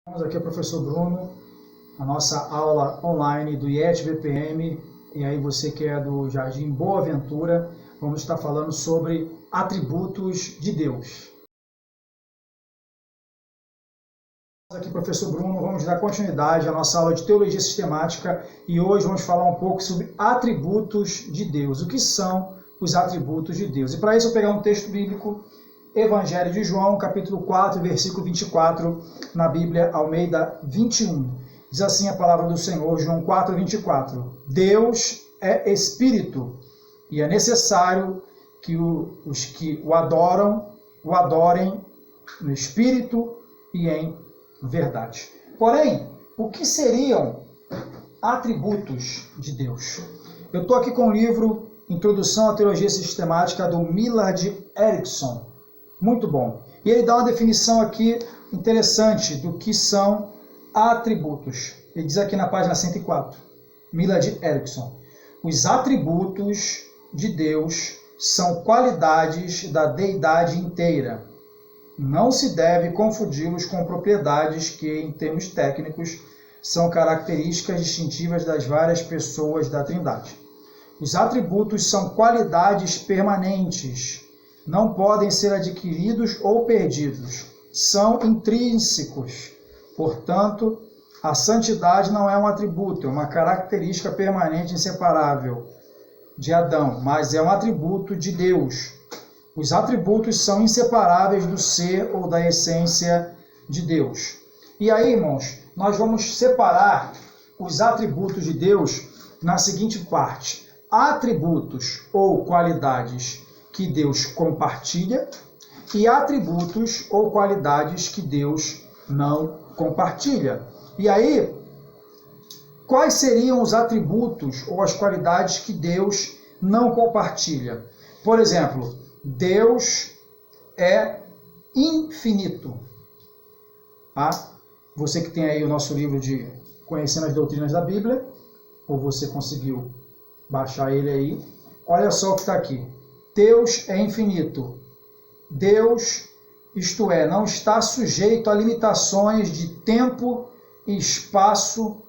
Aqui é o professor Bruno, a nossa aula online do IET BPM, e aí você que é do Jardim Boa Ventura, vamos estar falando sobre atributos de Deus. Aqui professor Bruno, vamos dar continuidade à nossa aula de Teologia Sistemática e hoje vamos falar um pouco sobre atributos de Deus. O que são os atributos de Deus? E para isso eu vou pegar um texto bíblico, Evangelho de João, capítulo 4, versículo 24, na Bíblia Almeida 21. Diz assim a palavra do Senhor, João 4, 24. Deus é Espírito, e é necessário que os que o adorem no Espírito e em verdade. Porém, o que seriam atributos de Deus? Eu estou aqui com o livro Introdução à Teologia Sistemática, do Millard Erickson. Muito bom. E ele dá uma definição aqui interessante do que são atributos. Ele diz aqui na página 104, Millard Erickson. Os atributos de Deus são qualidades da deidade inteira. Não se deve confundi-los com propriedades que, em termos técnicos, são características distintivas das várias pessoas da Trindade. Os atributos são qualidades permanentes. Não podem ser adquiridos ou perdidos. São intrínsecos. Portanto, a santidade não é um atributo, é uma característica permanente inseparável de Adão, mas é um atributo de Deus. Os atributos são inseparáveis do ser ou da essência de Deus. E aí, irmãos, nós vamos separar os atributos de Deus na seguinte parte: atributos ou qualidades que Deus compartilha e atributos ou qualidades que Deus não compartilha. E aí, quais seriam os atributos ou as qualidades que Deus não compartilha? Por exemplo, Deus é infinito. Tá? Você que tem aí o nosso livro de Conhecendo as Doutrinas da Bíblia, ou você conseguiu baixar ele aí, olha só o que está aqui. Deus é infinito. Deus, isto é, não está sujeito a limitações de tempo e espaço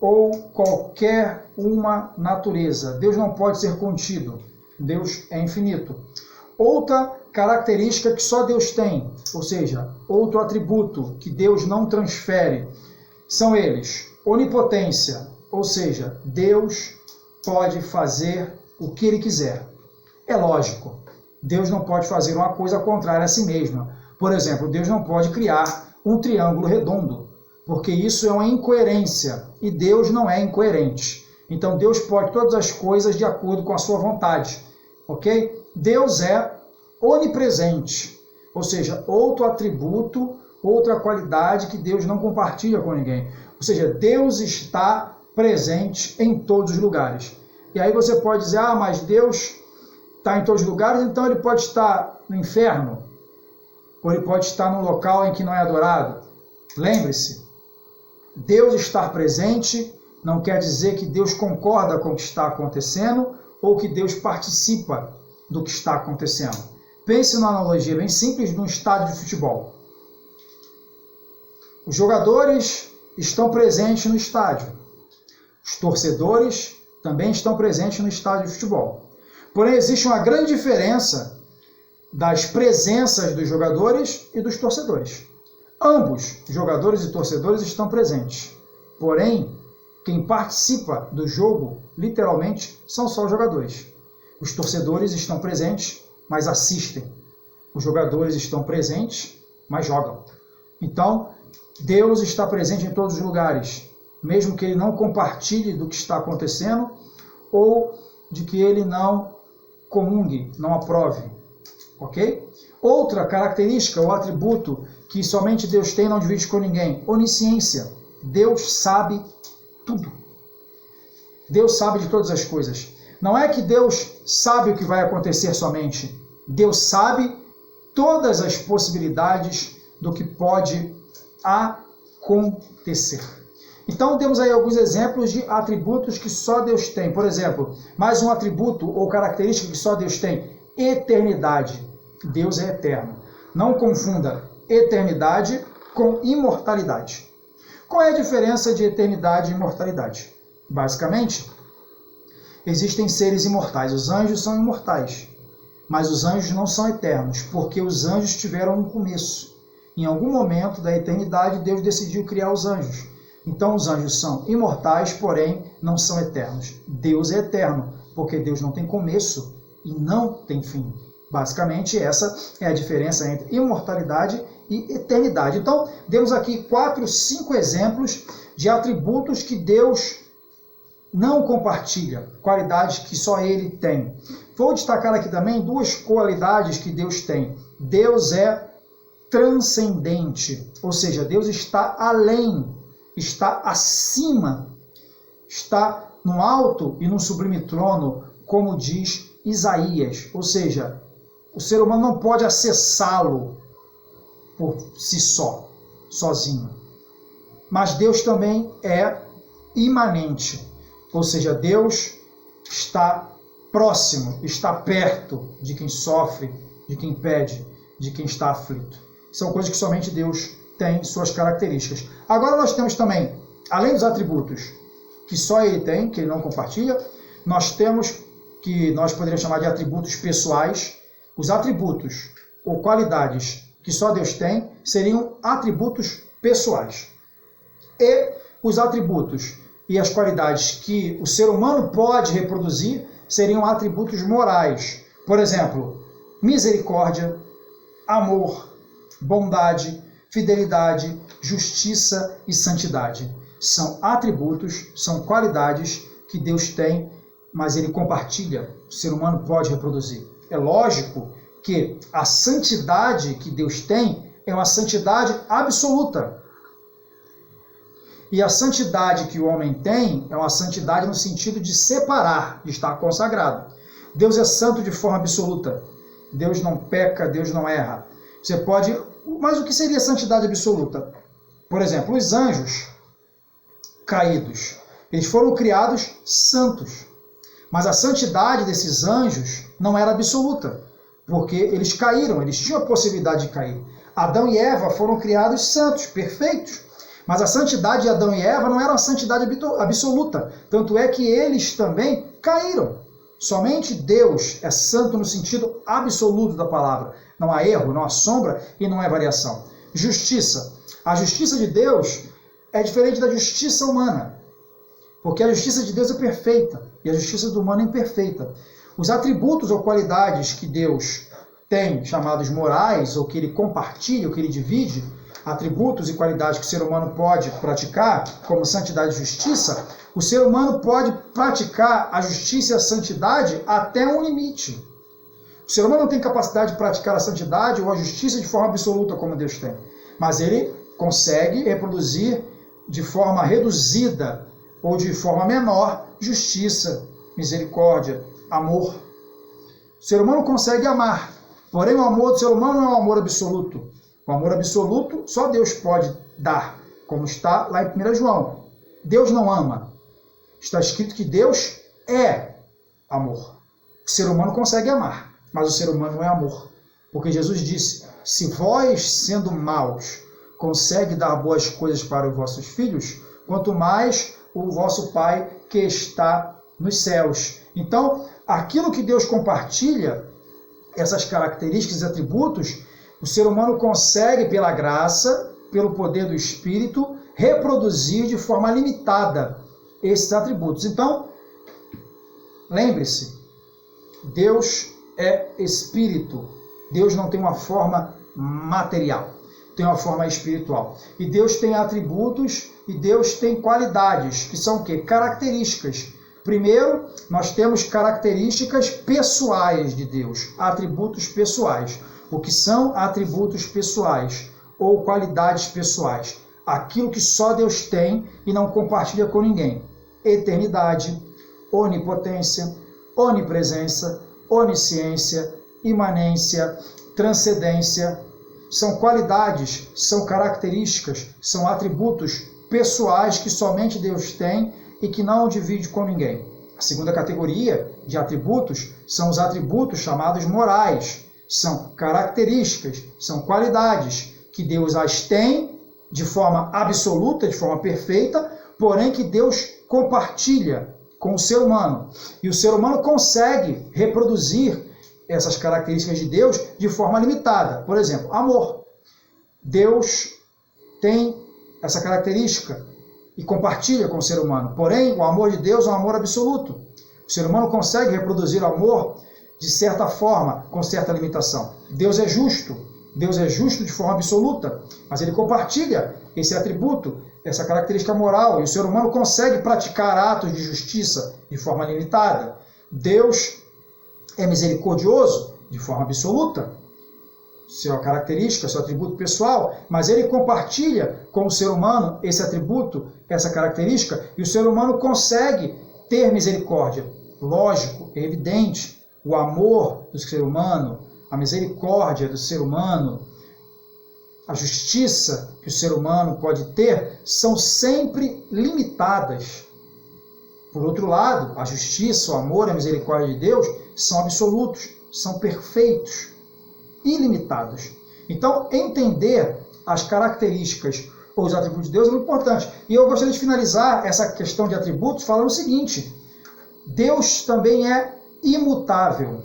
ou qualquer uma natureza. Deus não pode ser contido. Deus é infinito. Outra característica que só Deus tem, ou seja, outro atributo que Deus não transfere, são eles: onipotência, ou seja, Deus pode fazer o que Ele quiser. É lógico, Deus não pode fazer uma coisa contrária a si mesma. Por exemplo, Deus não pode criar um triângulo redondo, porque isso é uma incoerência, e Deus não é incoerente. Então Deus pode todas as coisas de acordo com a sua vontade, ok? Deus é onipresente, ou seja, outro atributo, outra qualidade que Deus não compartilha com ninguém. Ou seja, Deus está presente em todos os lugares. E aí você pode dizer, mas Deus está em todos os lugares, então ele pode estar no inferno, ou ele pode estar num local em que não é adorado. Lembre-se, Deus estar presente não quer dizer que Deus concorda com o que está acontecendo ou que Deus participa do que está acontecendo. Pense numa analogia bem simples de um estádio de futebol. Os jogadores estão presentes no estádio. Os torcedores também estão presentes no estádio de futebol. Porém, existe uma grande diferença das presenças dos jogadores e dos torcedores. Ambos, jogadores e torcedores, estão presentes. Porém, quem participa do jogo, literalmente, são só os jogadores. Os torcedores estão presentes, mas assistem. Os jogadores estão presentes, mas jogam. Então, Deus está presente em todos os lugares, mesmo que ele não compartilhe do que está acontecendo ou de que ele não comungue, não aprove, ok? Outra característica ou atributo que somente Deus tem, não divide com ninguém: onisciência. Deus sabe tudo. Deus sabe de todas as coisas. Não é que Deus sabe o que vai acontecer somente. Deus sabe todas as possibilidades do que pode acontecer. Então, temos aí alguns exemplos de atributos que só Deus tem. Por exemplo, mais um atributo ou característica que só Deus tem: eternidade. Deus é eterno. Não confunda eternidade com imortalidade. Qual é a diferença de eternidade e imortalidade? Basicamente, existem seres imortais. Os anjos são imortais, mas os anjos não são eternos, porque os anjos tiveram um começo. Em algum momento da eternidade, Deus decidiu criar os anjos. Então, os anjos são imortais, porém não são eternos. Deus é eterno, porque Deus não tem começo e não tem fim. Basicamente, essa é a diferença entre imortalidade e eternidade. Então, temos aqui 4, 5 exemplos de atributos que Deus não compartilha, qualidades que só Ele tem. Vou destacar aqui também 2 qualidades que Deus tem. Deus é transcendente, ou seja, Deus está além, está acima, está no alto e no sublime trono, como diz Isaías, ou seja, o ser humano não pode acessá-lo por si só, sozinho. Mas Deus também é imanente, ou seja, Deus está próximo, está perto de quem sofre, de quem pede, de quem está aflito. São coisas que somente Deus tem suas características. Agora nós temos também, além dos atributos que só Ele tem, que Ele não compartilha, nós temos que nós poderíamos chamar de atributos pessoais. Os atributos ou qualidades que só Deus tem seriam atributos pessoais. E os atributos e as qualidades que o ser humano pode reproduzir seriam atributos morais. Por exemplo, misericórdia, amor, bondade, fidelidade, justiça e santidade. São atributos, são qualidades que Deus tem, mas Ele compartilha, o ser humano pode reproduzir. É lógico que a santidade que Deus tem é uma santidade absoluta. E a santidade que o homem tem é uma santidade no sentido de separar, de estar consagrado. Deus é santo de forma absoluta. Deus não peca, Deus não erra. Você pode... Mas o que seria santidade absoluta? Por exemplo, os anjos caídos, eles foram criados santos. Mas a santidade desses anjos não era absoluta, porque eles caíram, eles tinham a possibilidade de cair. Adão e Eva foram criados santos, perfeitos. Mas a santidade de Adão e Eva não era uma santidade absoluta. Tanto é que eles também caíram. Somente Deus é santo no sentido absoluto da palavra. Não há erro, não há sombra e não há variação. Justiça. A justiça de Deus é diferente da justiça humana. Porque a justiça de Deus é perfeita e a justiça do humano é imperfeita. Os atributos ou qualidades que Deus tem, chamados morais, ou que Ele compartilha, ou que Ele divide, atributos e qualidades que o ser humano pode praticar, como santidade e justiça, o ser humano pode praticar a justiça e a santidade até um limite. O ser humano não tem capacidade de praticar a santidade ou a justiça de forma absoluta como Deus tem, mas ele consegue reproduzir de forma reduzida ou de forma menor justiça, misericórdia, amor. O ser humano consegue amar, porém o amor do ser humano não é um amor absoluto. O amor absoluto só Deus pode dar, como está lá em 1 João. Deus não ama. Está escrito que Deus é amor. O ser humano consegue amar, mas o ser humano não é amor. Porque Jesus disse, se vós, sendo maus, consegue dar boas coisas para os vossos filhos, quanto mais o vosso Pai que está nos céus. Então, aquilo que Deus compartilha, essas características e atributos, o ser humano consegue, pela graça, pelo poder do Espírito, reproduzir de forma limitada esses atributos. Então, lembre-se, Deus é Espírito. Deus não tem uma forma material, tem uma forma espiritual. E Deus tem atributos e Deus tem qualidades, que são o quê? Características. Primeiro, nós temos características pessoais de Deus, atributos pessoais. O que são atributos pessoais ou qualidades pessoais? Aquilo que só Deus tem e não compartilha com ninguém. Eternidade, onipotência, onipresença, onisciência, imanência, transcendência. São qualidades, são características, são atributos pessoais que somente Deus tem e que não divide com ninguém. A segunda categoria de atributos são os atributos chamados morais. São características, são qualidades que Deus as tem de forma absoluta, de forma perfeita, porém que Deus compartilha com o ser humano. E o ser humano consegue reproduzir essas características de Deus de forma limitada. Por exemplo, amor. Deus tem essa característica e compartilha com o ser humano. Porém, o amor de Deus é um amor absoluto. O ser humano consegue reproduzir o amor de certa forma, com certa limitação. Deus é justo. Deus é justo de forma absoluta, mas ele compartilha esse atributo, essa característica moral, e o ser humano consegue praticar atos de justiça de forma limitada. Deus é misericordioso de forma absoluta, sua característica, seu atributo pessoal, mas ele compartilha com o ser humano esse atributo, essa característica, e o ser humano consegue ter misericórdia. Lógico, é evidente, o amor do ser humano, a misericórdia do ser humano, a justiça que o ser humano pode ter, são sempre limitadas. Por outro lado, a justiça, o amor, a misericórdia de Deus são absolutos, são perfeitos, ilimitados. Então, entender as características ou os atributos de Deus é muito importante. E eu gostaria de finalizar essa questão de atributos falando o seguinte: Deus também é imutável.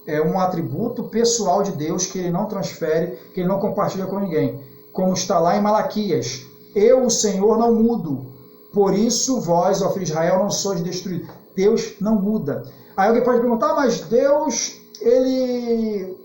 É um atributo pessoal de Deus que ele não transfere, que ele não compartilha com ninguém. Como está lá em Malaquias: eu, o Senhor, não mudo, por isso vós, ó filho de Israel, não sois destruídos. Deus não muda. Aí alguém pode perguntar, mas Deus, ele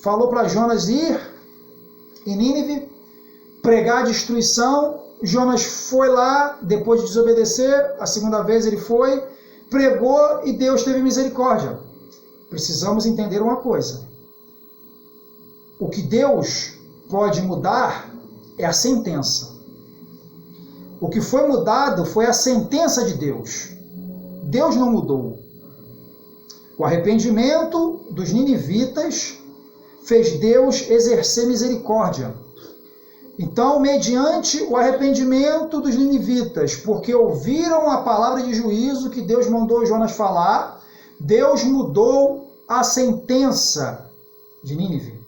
falou para Jonas ir em Nínive, pregar a destruição. Jonas foi lá, depois de desobedecer, a segunda vez ele foi, pregou e Deus teve misericórdia. Precisamos entender uma coisa: o que Deus pode mudar é a sentença. O que foi mudado foi a sentença de Deus. Deus não mudou. O arrependimento dos ninivitas fez Deus exercer misericórdia. Então, mediante o arrependimento dos ninivitas, porque ouviram a palavra de juízo que Deus mandou Jonas falar, Deus mudou a sentença de Nínive.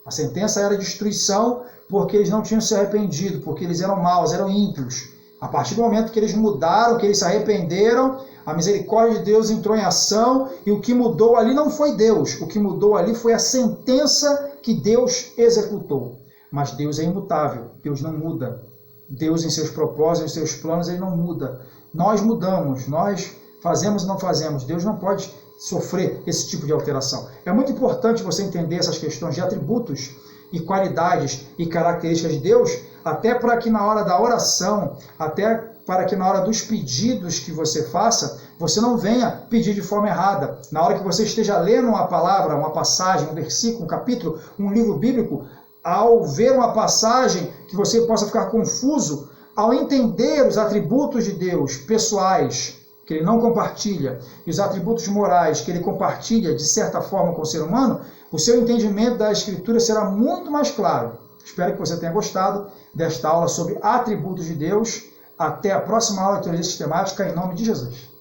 A sentença era destruição porque eles não tinham se arrependido, porque eles eram maus, eram ímpios. A partir do momento que eles mudaram, que eles se arrependeram, a misericórdia de Deus entrou em ação e o que mudou ali não foi Deus. O que mudou ali foi a sentença que Deus executou. Mas Deus é imutável, Deus não muda. Deus, em seus propósitos, em seus planos, ele não muda. Nós mudamos, nós fazemos e não fazemos. Deus não pode sofrer esse tipo de alteração. É muito importante você entender essas questões de atributos e qualidades e características de Deus, até para que na hora da oração, até para que na hora dos pedidos que você faça, você não venha pedir de forma errada. Na hora que você esteja lendo uma palavra, uma passagem, um versículo, um capítulo, um livro bíblico, ao ver uma passagem que você possa ficar confuso, ao entender os atributos de Deus pessoais, que ele não compartilha, e os atributos morais que ele compartilha de certa forma com o ser humano, o seu entendimento da Escritura será muito mais claro. Espero que você tenha gostado desta aula sobre atributos de Deus. Até a próxima aula de teologia sistemática, em nome de Jesus.